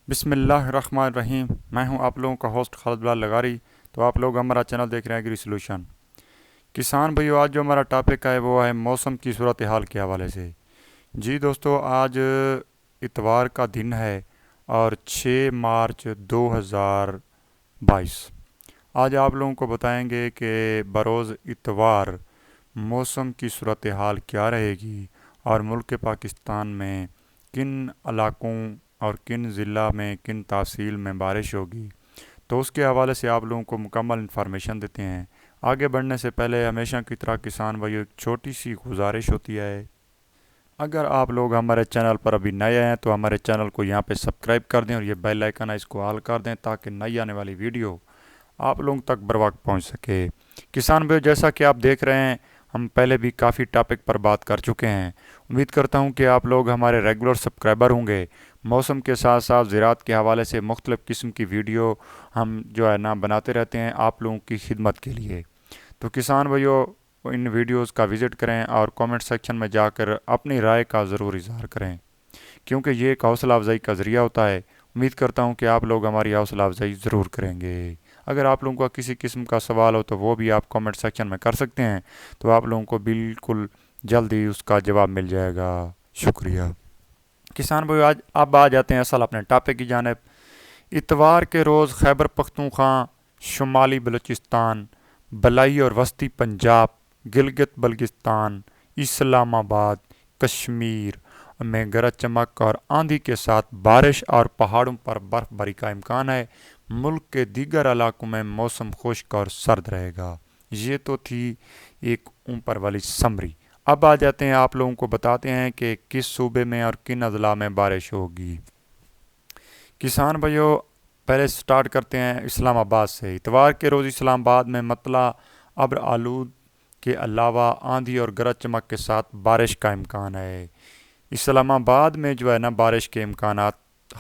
بسم اللہ الرحمن الرحیم۔ میں ہوں آپ لوگوں کا ہوسٹ خالد بلال لغاری۔ تو آپ لوگ ہمارا چینل دیکھ رہے ہیں ایگری سولوشن۔ کسان بھائیو، آج جو ہمارا ٹاپک ہے وہ ہے موسم کی صورتحال کے حوالے سے۔ جی دوستو، آج اتوار کا دن ہے اور 6 مارچ 2022۔ آج آپ لوگوں کو بتائیں گے کہ بروز اتوار موسم کی صورتحال کیا رہے گی اور ملک پاکستان میں کن علاقوں اور کن ضلع میں کن تحصیل میں بارش ہوگی۔ تو اس کے حوالے سے آپ لوگوں کو مکمل انفارمیشن دیتے ہیں۔ آگے بڑھنے سے پہلے ہمیشہ کی طرح کسان بھائیو ایک چھوٹی سی گزارش ہوتی ہے، اگر آپ لوگ ہمارے چینل پر ابھی نئے ہیں تو ہمارے چینل کو یہاں پہ سبسکرائب کر دیں اور یہ بیل آئیکن ہے اس کو آل کر دیں تاکہ نئی آنے والی ویڈیو آپ لوگوں تک بر وقت پہنچ سکے۔ کسان بھائیو، جیسا کہ آپ دیکھ رہے ہیں، ہم پہلے بھی کافی ٹاپک پر بات کر چکے ہیں۔ امید کرتا ہوں کہ آپ لوگ ہمارے ریگولر سبسکرائبر ہوں گے۔ موسم کے ساتھ ساتھ زراعت کے حوالے سے مختلف قسم کی ویڈیو ہم جو ہے نا بناتے رہتے ہیں آپ لوگوں کی خدمت کے لیے۔ تو کسان بھائیو، ان ویڈیوز کا وزٹ کریں اور کومنٹ سیکشن میں جا کر اپنی رائے کا ضرور اظہار کریں، کیونکہ یہ ایک حوصلہ افزائی کا ذریعہ ہوتا ہے۔ امید کرتا ہوں کہ آپ لوگ ہماری حوصلہ افزائی ضرور کریں گے۔ اگر آپ لوگوں کا کسی قسم کا سوال ہو تو وہ بھی آپ کومنٹ سیکشن میں کر سکتے ہیں، تو آپ لوگوں کو بالکل جلدی اس کا جواب مل جائے گا۔ شکریہ۔ کسان بھائی، آج اب آ جاتے ہیں اصل اپنے ٹاپک کی جانب۔ اتوار کے روز خیبر پختونخوا، شمالی بلوچستان، بلائی اور وسطی پنجاب، گلگت بلتستان، اسلام آباد، کشمیر میں گرج چمک اور آندھی کے ساتھ بارش اور پہاڑوں پر برف باری کا امکان ہے۔ ملک کے دیگر علاقوں میں موسم خشک اور سرد رہے گا۔ یہ تو تھی ایک اوپر والی سمری۔ اب آ جاتے ہیں، آپ لوگوں کو بتاتے ہیں کہ کس صوبے میں اور کن اضلاع میں بارش ہوگی۔ کسان بھائیو، پہلے سٹارٹ کرتے ہیں اسلام آباد سے۔ اتوار کے روز اسلام آباد میں مطلع ابر آلود کے علاوہ آندھی اور گرج چمک کے ساتھ بارش کا امکان ہے۔ اسلام آباد میں جو ہے نا بارش کے امکانات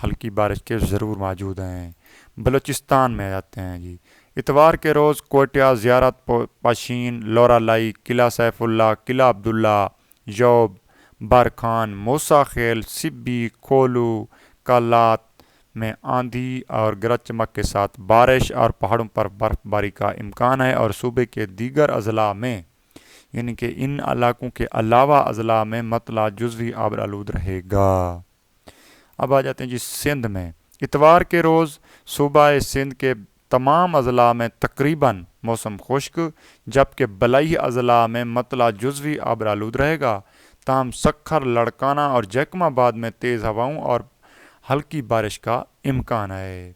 ہلکی بارش کے ضرور موجود ہیں۔ بلوچستان میں آتے ہیں جی۔ اتوار کے روز کوئٹہ، زیارت پاشین، لورا لائی، قلعہ سیف اللہ، قلعہ عبداللہ، یوب، بارکھان، موسیٰ خیل، سبی، کھولو، کالات میں آندھی اور گرج چمک کے ساتھ بارش اور پہاڑوں پر برف باری کا امکان ہے، اور صوبے کے دیگر اضلاع میں یعنی کہ ان علاقوں کے علاوہ اضلاع میں مطلع جزوی آبر آلود رہے گا۔ اب آ جاتے ہیں جی سندھ میں۔ اتوار کے روز صوبہ سندھ کے تمام اضلاع میں تقریباً موسم خشک، جبکہ بلائی اضلاع میں مطلع جزوی آبر آلود رہے گا، تاہم سکھر، لڑکانہ اور جیکم آباد میں تیز ہواؤں اور ہلکی بارش کا امکان ہے۔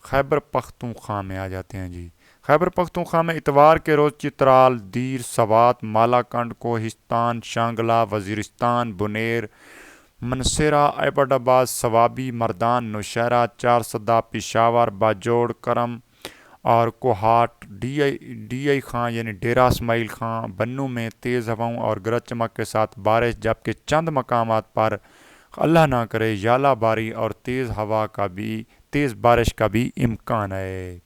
خیبر پختونخوا میں آ جاتے ہیں جی۔ خیبر پختونخوا میں اتوار کے روز چترال، دیر، سوات، مالاکنڈ، کوہستان، شانگلہ، وزیرستان، بنیر، منسیرہ، ایبٹ آباد، سوابی، مردان، نوشہرہ، چارسدہ، پشاور، باجوڑ، کرم اور کوہاٹ، ڈی آئی خاں یعنی ڈیرہ اسماعیل خاں، بنوں میں تیز ہواؤں اور گرج چمک کے ساتھ بارش، جبکہ چند مقامات پر اللہ نہ کرے یالہ باری اور تیز بارش کا بھی امکان ہے۔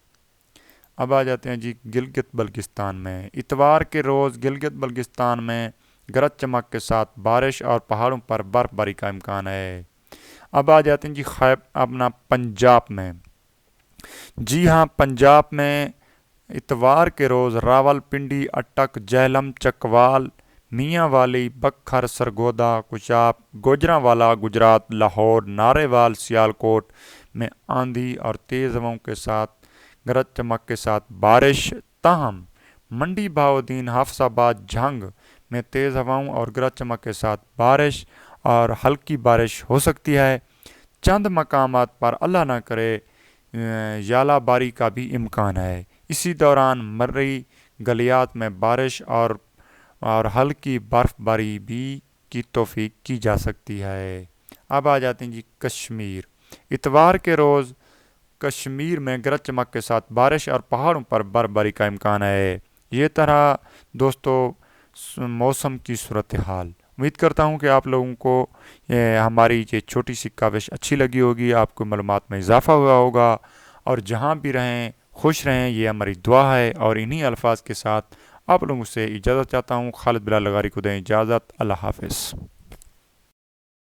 اب آ جاتے ہیں جی گلگت بلتستان میں۔ اتوار کے روز گلگت بلتستان میں گرج چمک کے ساتھ بارش اور پہاڑوں پر برف باری کا امکان ہے۔ اب آ جاتے ہیں جی اپنا پنجاب میں۔ جی ہاں، پنجاب میں اتوار کے روز راول پنڈی، اٹک، جہلم، چکوال، میاں والی، بکھر، سرگودا، کشاپ، گوجرانوالا، گجرات، لاہور، نارے وال، سیالکوٹ میں آندھی اور تیز ہواؤں کے ساتھ گرج چمک کے ساتھ بارش، تاہم منڈی بہاؤدین، حافظ آباد، جھنگ میں تیز ہواؤں اور گرج چمک کے ساتھ بارش اور ہلکی بارش ہو سکتی ہے۔ چند مقامات پر اللہ نہ کرے یالہ باری کا بھی امکان ہے۔ اسی دوران مرئی گلیات میں بارش اور ہلکی برف باری بھی کی توفیق کی جا سکتی ہے۔ اب آ جاتے ہیں جی کشمیر۔ اتوار کے روز کشمیر میں گرج چمک کے ساتھ بارش اور پہاڑوں پر برف باری کا امکان ہے۔ یہ طرح دوستو موسم کی صورتحال۔ امید کرتا ہوں کہ آپ لوگوں کو ہماری یہ چھوٹی سی کاوش اچھی لگی ہوگی، آپ کو معلومات میں اضافہ ہوا ہوگا، اور جہاں بھی رہیں خوش رہیں، یہ ہماری دعا ہے۔ اور انہی الفاظ کے ساتھ آپ لوگوں سے اجازت چاہتا ہوں۔ خالد بلال لغاری کو دیں اجازت۔ اللہ حافظ۔